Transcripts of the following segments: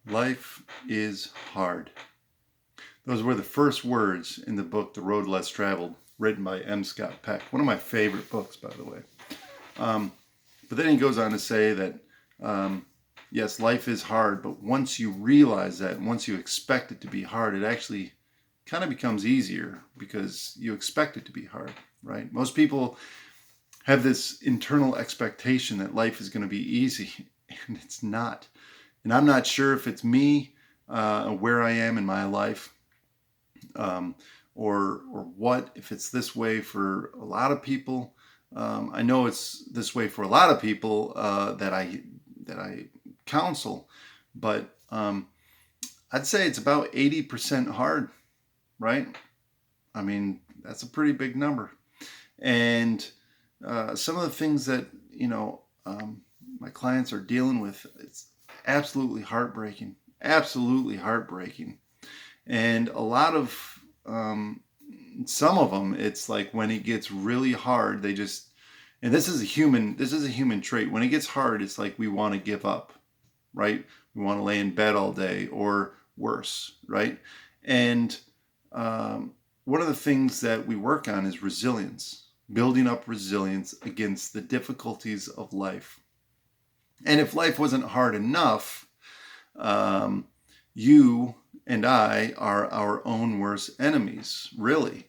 Life is hard. Those were the first words in the book, The Road Less Traveled, written by M. Scott Peck. One of my favorite books, by the way. But then he goes on to say that, yes, life is hard, but once you realize that, and once you expect it to be hard, it actually kind of becomes easier because you expect it to be hard, right? Most people have this internal expectation that life is going to be easy, and it's not. And I'm not sure if it's me, where I am in my life, or what, if it's this way for a lot of people. I know it's this way for a lot of people that I counsel, but I'd say it's about 80% hard, right? I mean, that's a pretty big number. And some of the things that my clients are dealing with, it's absolutely heartbreaking, and a lot of some of them, it's like when it gets really hard, they just, and this is a human trait. When it gets hard, it's like we want to give up, right? We want to lay in bed all day, or worse, right? And one of the things that we work on is resilience, building up resilience against the difficulties of life. And if life wasn't hard enough, you and I are our own worst enemies, really.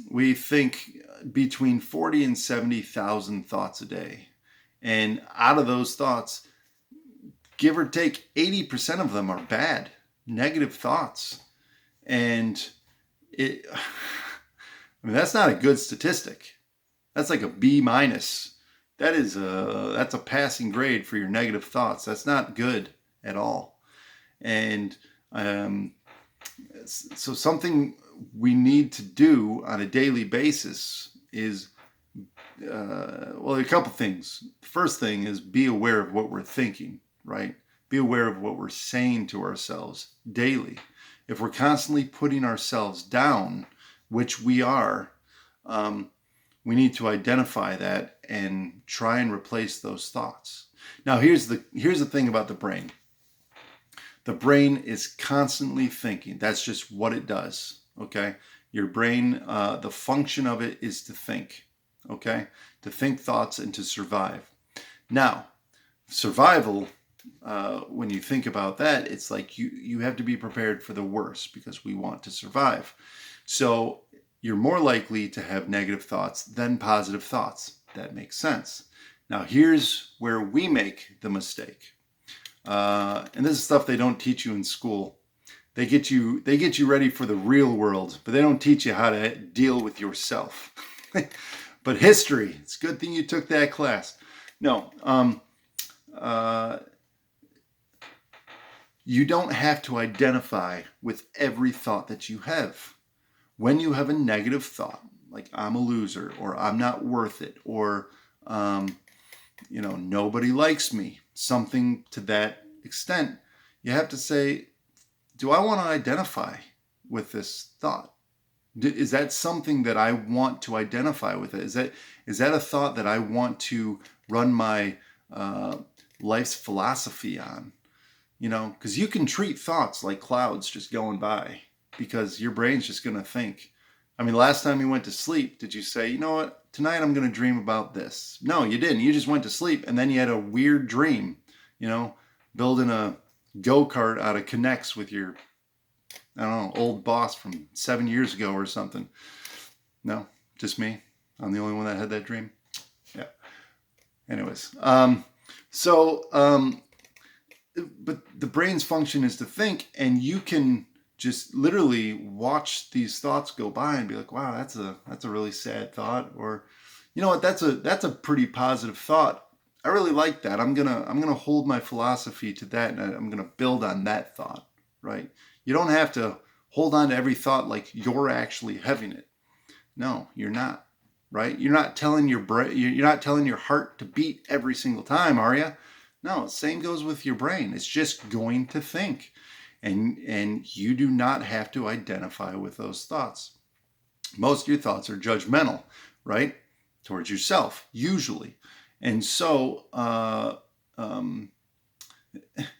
We think between 40 and 70,000 thoughts a day. And out of those thoughts, give or take 80% of them are bad, negative thoughts. And that's not a good statistic. That's like a B minus. That's a passing grade for your negative thoughts. That's not good at all. And so something we need to do on a daily basis is, a couple things. The first thing is be aware of what we're thinking, right? Be aware of what we're saying to ourselves daily. If we're constantly putting ourselves down, which we are, we need to identify that and try and replace those thoughts. Now, here's the thing about the brain. The brain is constantly thinking. That's just what it does, okay? Your brain, the function of it is to think, okay? To think thoughts and to survive. Now, survival, when you think about that, it's like you have to be prepared for the worst because we want to survive. So you're more likely to have negative thoughts than positive thoughts. That makes sense. Now, here's where we make the mistake. And this is stuff they don't teach you in school. They get you ready for the real world, but they don't teach you how to deal with yourself. But history, it's a good thing you took that class. No, you don't have to identify with every thought that you have. When you have a negative thought, like I'm a loser, or I'm not worth it, or nobody likes me, something to that extent, you have to say, do I want to identify with this thought? Is that something that I want to identify with? Is that a thought that I want to run my life's philosophy on? Because you can treat thoughts like clouds just going by, because your brain's just going to think. I mean, last time you went to sleep, did you say, you know what, tonight I'm going to dream about this? No, you didn't. You just went to sleep, and then you had a weird dream, building a go-kart out of Connects with your, I don't know, old boss from 7 years ago or something. No, just me. I'm the only one that had that dream. Yeah. Anyways, but the brain's function is to think, and you can just literally watch these thoughts go by and be like, wow, that's a really sad thought, or you know what, that's a pretty positive thought. I really like that. I'm gonna hold my philosophy to that, and I'm gonna build on that thought, right? You don't have to hold on to every thought like you're actually having it. No, you're not, right? You're not telling your brain, you're not telling your heart to beat every single time, are you? No, same goes with your brain. It's just going to think. And you do not have to identify with those thoughts. Most of your thoughts are judgmental, right? Towards yourself, usually. And so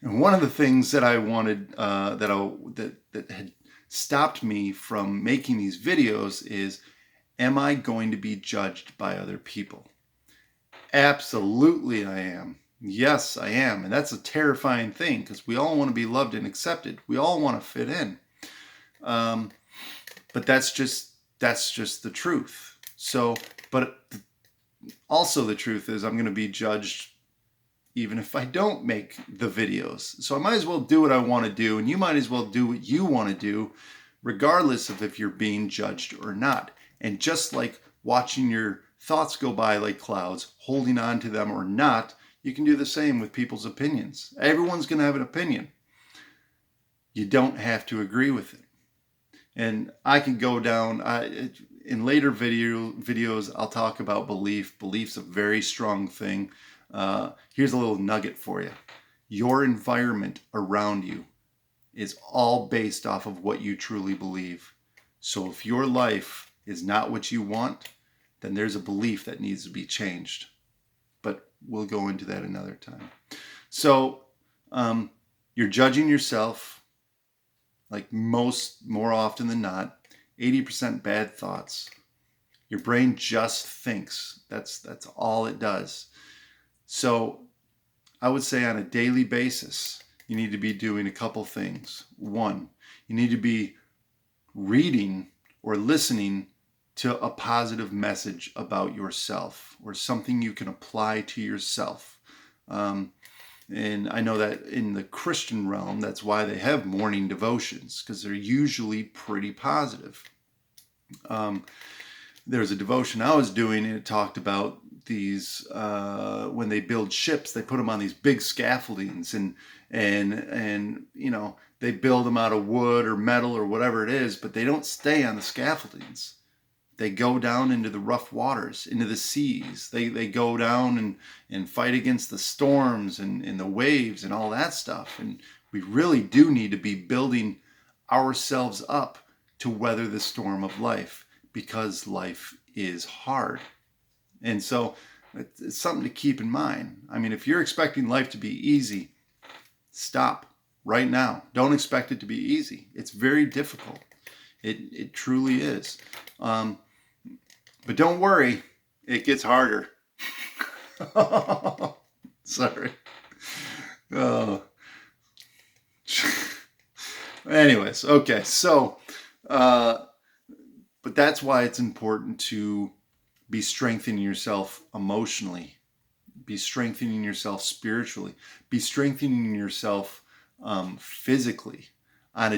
And one of the things that I wanted, that had stopped me from making these videos is, am I going to be judged by other people? Absolutely I am. Yes, I am. And that's a terrifying thing, because we all want to be loved and accepted. We all want to fit in. But that's just the truth. So, but also the truth is I'm going to be judged even if I don't make the videos. So I might as well do what I want to do, and you might as well do what you want to do, regardless of if you're being judged or not. And just like watching your thoughts go by like clouds, holding on to them or not, you can do the same with people's opinions. Everyone's going to have an opinion. You don't have to agree with it. And I can go down, in later videos, I'll talk about belief. Belief's a very strong thing. Here's a little nugget for you. Your environment around you is all based off of what you truly believe. So if your life is not what you want, then there's a belief that needs to be changed. But we'll go into that another time. So you're judging yourself, like more often than not. 80% bad thoughts. Your brain just thinks. That's all it does. So I would say on a daily basis, you need to be doing a couple things. One, you need to be reading or listening to a positive message about yourself, or something you can apply to yourself. And I know that in the Christian realm, that's why they have morning devotions, because they're usually pretty positive. There's a devotion I was doing, and it talked about these, when they build ships, they put them on these big scaffoldings, and they build them out of wood or metal or whatever it is, but they don't stay on the scaffoldings. They go down into the rough waters, into the seas. They go down and fight against the storms and the waves and all that stuff. And we really do need to be building ourselves up to weather the storm of life, because life is hard. And so it's something to keep in mind. I mean, if you're expecting life to be easy, stop right now. Don't expect it to be easy. It's very difficult. It truly is. But don't worry, it gets harder. Sorry. Anyways, okay. So, but that's why it's important to be strengthening yourself emotionally, be strengthening yourself spiritually, be strengthening yourself physically on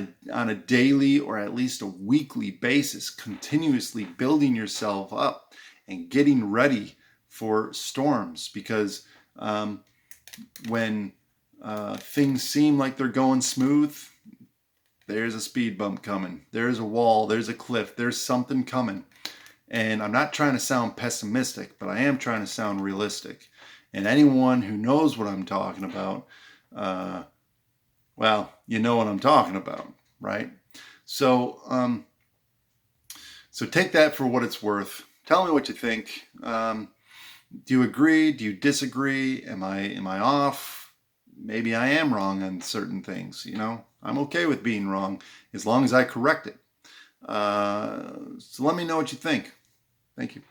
a daily or at least a weekly basis, continuously building yourself up and getting ready for storms. Because when things seem like they're going smooth, there's a speed bump coming. There's a wall. There's a cliff. There's something coming. And I'm not trying to sound pessimistic, but I am trying to sound realistic. And anyone who knows what I'm talking about, well, you know what I'm talking about, right? So, so take that for what it's worth. Tell me what you think. Do you agree? Do you disagree? Am I off? Maybe I am wrong on certain things. I'm okay with being wrong as long as I correct it. So let me know what you think. Thank you.